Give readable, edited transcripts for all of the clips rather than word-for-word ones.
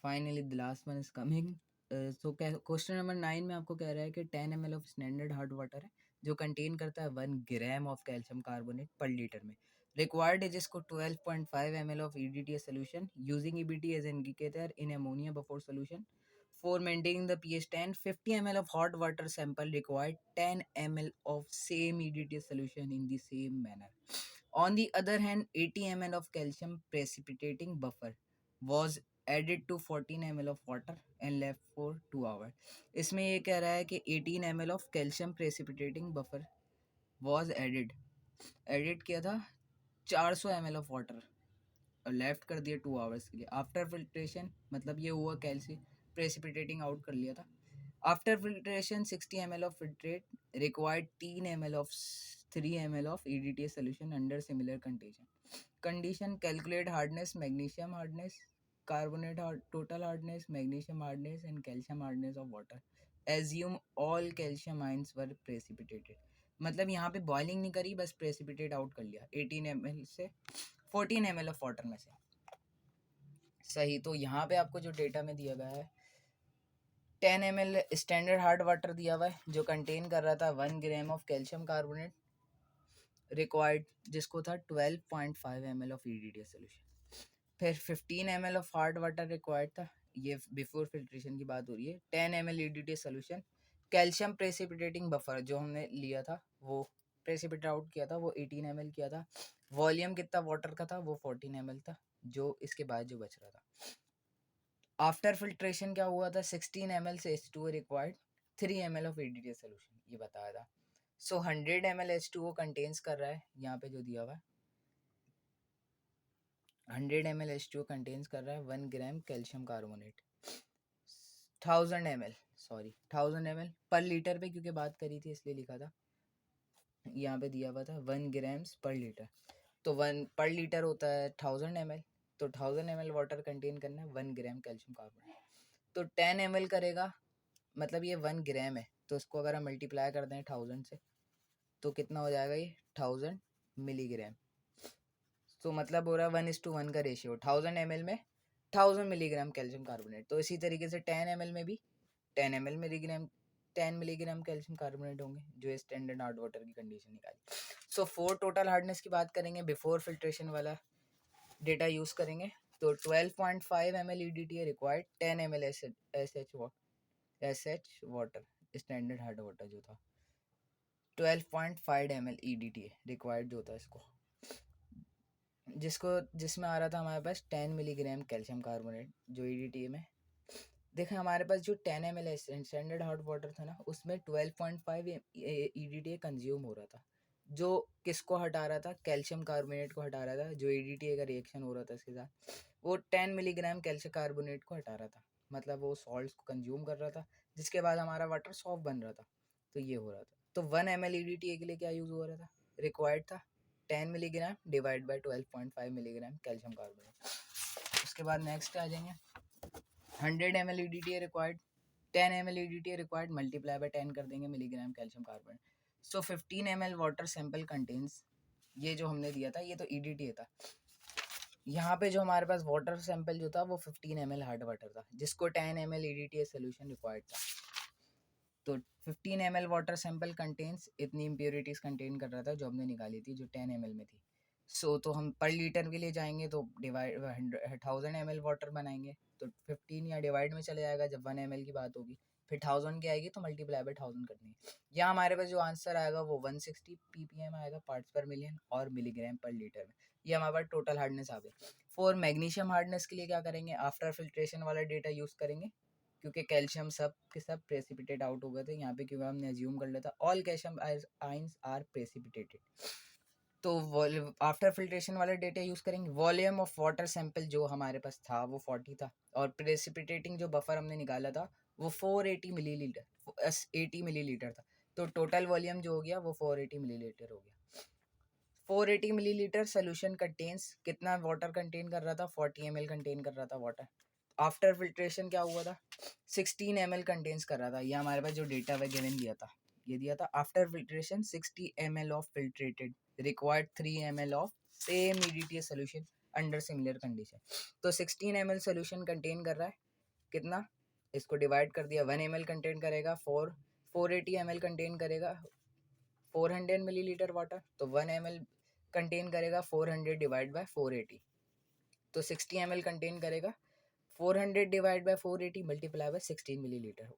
Finally the last one is coming. So question number 9 में आपको कह रहा है कि 10 ml of standard hard water है जो कंटेन करता है 1 ग्राम ऑफ कैल्शियम कार्बोनेट पर लीटर में। रिक्वायर्ड है जिसको 12.5 ml of EDTA solution using EBT as an indicator in ammonia before solution for maintaining the pH 10. 50 ml of hot water sample required 10 ml of same EDTA solution in the same manner. On the other hand, 80 ml of calcium precipitating buffer was added to 14 ml of water and left for 2 hours. इसमें ये कह रहा है कि 18 ml of calcium precipitating buffer was edit किया था 400 ml of water और left कर दिया 2 आवर्स के लिए। आफ्टर फिल्ट्रेशन मतलब ये हुआ कैल्शियम प्रेसिपिटेटिंग आउट कर लिया था। After filtration 60 ml of filtrate required 3 ml of 3 ml of EDTA solution under similar condition. Calculate hardness, magnesium hardness, carbonate total hardness, magnesium hardness and calcium hardness of water. Assume all calcium ions were precipitated. मतलब यहाँ पे boiling नहीं करी, बस precipitate out कर लिया 18 ml से 14 ml of water में से। सही। तो यहाँ पे आपको जो डेटा में दिया गया है 10 ml स्टैंडर्ड हार्ड वाटर दिया हुआ है जो कंटेन कर रहा था 1 gram of calcium carbonate required जिसको था 12.5 ml ऑफ EDTA सोल्यूशन। फिर 15 ml of hard water required था, ये बिफोर फिल्ट्रेशन की बात हो रही है। 10 ml EDTA solution. Calcium precipitating buffer जो हमने लिया था वो प्रेसिपिटेट आउट किया था वो 18 ml किया था। वॉल्यूम कितना वाटर का था वो 14 ml था जो इसके बाद जो बच रहा था। आफ्टर फिल्ट्रेशन क्या हुआ था 16 ml से H2O required 3 ml of EDTA solution ये बताया था। सो 100 ml H2O कंटेन्स कर रहा है यहाँ पे जो दिया हुआ है 100 ml H2O कंटेन्स कर रहा है 1 ग्राम कैल्शियम कार्बोनेट 1000 ml पर लीटर पे क्योंकि बात करी थी इसलिए लिखा था, यहाँ पे दिया हुआ था 1 ग्राम्स पर लीटर। तो 1 पर लीटर होता है 1000 ml, तो 1000 ml वाटर कंटेन करना है 1 ग्राम कैल्शियम कार्बोनेट। तो 10 ml करेगा मतलब ये 1 ग्राम है तो इसको अगर हम मल्टीप्लाई कर दें 1000 से तो कितना हो जाएगा ये 1000 मिलीग्राम। तो मतलब हो रहा है 1:1 का रेशियो 1000 ml में 1000 मिलीग्राम कैल्शियम कार्बोनेट। तो इसी तरीके से 10 ml में भी 10 ml milligram 10 milligram calcium carbonate होंगे जो स्टैंडर्ड हार्ड वाटर की कंडीशन निकाली। सो 4 टोटल हार्डनेस की बात करेंगे बिफोर फिल्ट्रेशन वाला डेटा यूज़ करेंगे तो 12.5 ml EDTA required 10 ml SH water standard hard water जो था 12.5 ml EDTA रिक्वायर्ड जो था इसको जिसमें आ रहा था हमारे पास 10 मिलीग्राम कैल्शियम कार्बोनेट जो EDTA में देखें हमारे पास जो 10 ml स्टैंडर्ड हॉट वाटर था ना उसमें 12.5 EDTA कंज्यूम हो रहा था जो किसको हटा रहा था कैल्शियम कार्बोनेट को हटा रहा था जो EDTA का रिएक्शन हो रहा था इसके साथ वो 10 मिलीग्राम कैल्शियम कार्बोनेट को हटा रहा था मतलब वो सॉल्ट्स को कंज्यूम कर रहा था जिसके बाद हमारा वाटर सॉफ्ट बन रहा था। तो ये हो रहा था। तो 1 ml EDTA के लिए क्या यूज़ हो रहा था रिक्वायर्ड था 10 milligram divide by 12.5 milligram calcium carbonate. उसके बाद नेक्स्ट आ जाएंगे 100 ml EDTA required 10 ml EDTA required multiply by 10 कर देंगे मिलीग्राम कैल्शियम कार्बोनेट। सो 15 ml वाटर सैंपल कंटेन्स ये जो हमने दिया था ये तो EDTA था। यहाँ पे जो हमारे पास वाटर सैंपल जो था वो 15 ml हार्ड वाटर था जिसको 10 ml EDTA सोल्यूशन रिक्वायर्ड था। तो 15 ml वाटर सैंपल कंटेन्स इतनी इम्प्योरिटीज कंटेन कर रहा था जो हमने निकाली थी जो 10 ml में थी। तो हम पर लीटर के लिए जाएंगे तो डिवाइड 1000 ml वाटर बनाएंगे तो 15 या डिवाइड में चले जाएगा जब 1 ml की बात होगी फिर 1000 की आएगी तो मल्टीप्लाई बाय 1000 करनी है। यहाँ हमारे पास जो आंसर आएगा वो 160 ppm आएगा पार्ट्स पर मिलियन और मिलीग्राम पर लीटर में। ये हमारे पास टोटल हार्डनेस आ गई। फॉर मैग्नीशियम हार्डनेस के लिए क्या करेंगे आफ्टर फिल्ट्रेशन वाला डेटा यूज़ करेंगे क्योंकि कैल्शियम सब के सब प्रेसिपिटेट आउट हो गए थे यहाँ पे क्योंकि हमने अज्यूम कर लिया था all calcium ions are precipitated. तो आफ्टर फिल्ट्रेशन वाले डेटा यूज़ करेंगे। वॉल्यूम ऑफ वाटर सैंपल जो हमारे पास था वो 40 था और प्रेसिपिटेटिंग जो बफर हमने निकाला था वो 480 मिलीलीटर 80 मिलीलीटर था। तो टोटल वॉल्यूम जो हो गया वो 480 मिलीलीटर हो गया। 480 मिलीलीटर सोल्यूशन कंटेन्स कितना वाटर कंटेन कर रहा था 40 ml कंटेन कर रहा था वाटर। आफ्टर फिल्ट्रेशन क्या हुआ था 16 ml कंटेन्स कर रहा था। ये हमारे पास जो डेटा वे गिवन दिया था ये दिया था after filtration 60 ml of filtrated required 3 ml of same EDTA solution under similar condition. तो 16 ml सोल्यूशन कंटेन कर रहा है कितना, इसको डिवाइड कर दिया, 1 ml कंटेन करेगा 480 ml कंटेन करेगा 400 मिलीलीटर वाटर, तो 1 ml कंटेन करेगा 400 डिवाइड बाय 480, तो 60 ml कंटेन करेगा 400 divide by 480 multiply by 16 millilitre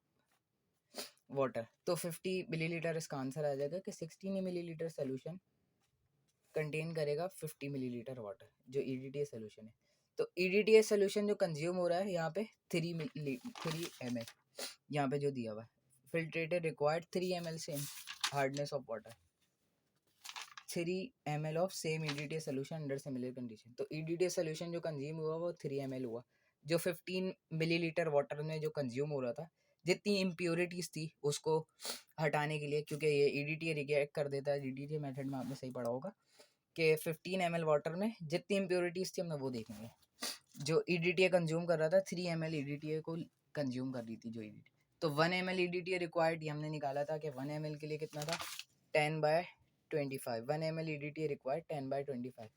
water, तो 50 मिलीलीटर इसका आंसर आ जाएगा कि 16 मिलीलीटर सोल्यूशन कंटेन करेगा 50 मिलीलीटर वाटर, जो EDTA सोल्यूशन है। तो EDTA सोल्यूशन जो कंज्यूम हो रहा है यहाँ पे 3 ml, यहाँ पे जो दिया हुआ है, filtrated required 3 ml same hardness of water, 3 ml of same EDTA solution under similar condition. तो EDTA सोल्यूशन जो कंज्यूम हुआ वो 3 ml हुआ, जो 15 मिलीलीटर वाटर में जो कंज्यूम हो रहा था, जितनी इम्प्योरिटीज़ थी उसको हटाने के लिए, क्योंकि ये EDTA रिएक्ट कर देता है, EDTA मेथड में आपने सही पढ़ा होगा कि 15 ml वाटर में जितनी इम्प्योरिटीज़ थी हमने वो देखेंगे। जो EDTA कंज्यूम कर रहा था 3 ml EDTA को कंज्यूम कर रही थी जो EDTA, तो 1 ml EDTA रिक्वायर्ड, ये हमने निकाला था कि 1 ml के लिए कितना था 10/25, 1 ml EDTA required 10/25,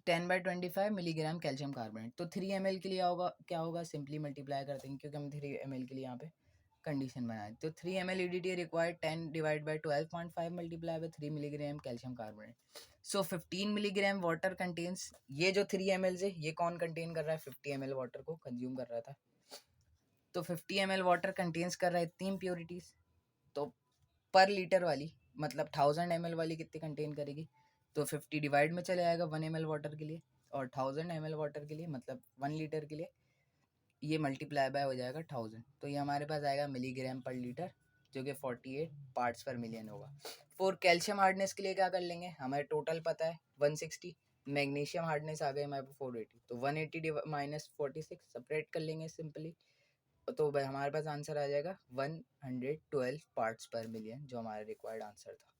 10/25 milligram calcium carbonate. तो 3 ml के लिए होगा क्या होगा, सिंपली मल्टीप्लाई कर देंगे क्योंकि हम 3 ml के लिए यहाँ पे कंडीशन बनाए, तो 3 ml EDTA required 10 divide by 12.5 multiply by 3 milligram calcium carbonate. So 15 milligram water contains, ये जो 3 ml है ये कौन कंटेन कर रहा है, 50 ml वाटर को कंज्यूम कर रहा था, तो 50 ml वाटर कंटेन्स कर रहा है इतनी इम्प्योरिटीज़, तो पर लीटर वाली मतलब 1000 ml वाली कितनी कंटेन करेगी, तो 50 डिवाइड में चले आएगा 1 ml वाटर के लिए, और 1000 ml वाटर के लिए मतलब 1 लीटर के लिए ये मल्टीप्लाई बाय हो जाएगा 1000, तो ये हमारे पास आएगा मिलीग्राम पर लीटर, जो कि 48 पार्ट्स पर मिलियन होगा। फॉर कैल्शियम हार्डनेस के लिए क्या कर लेंगे, हमें टोटल पता है 160, मैग्नीशियम हार्डनेस आ गए हमारे पास 480, तो 180 माइनस 46 सेपरेट कर लेंगे सिंपली, तो हमारे पास आंसर आ जाएगा 112 पार्ट्स पर मिलियन, जो हमारा रिक्वायर्ड आंसर था।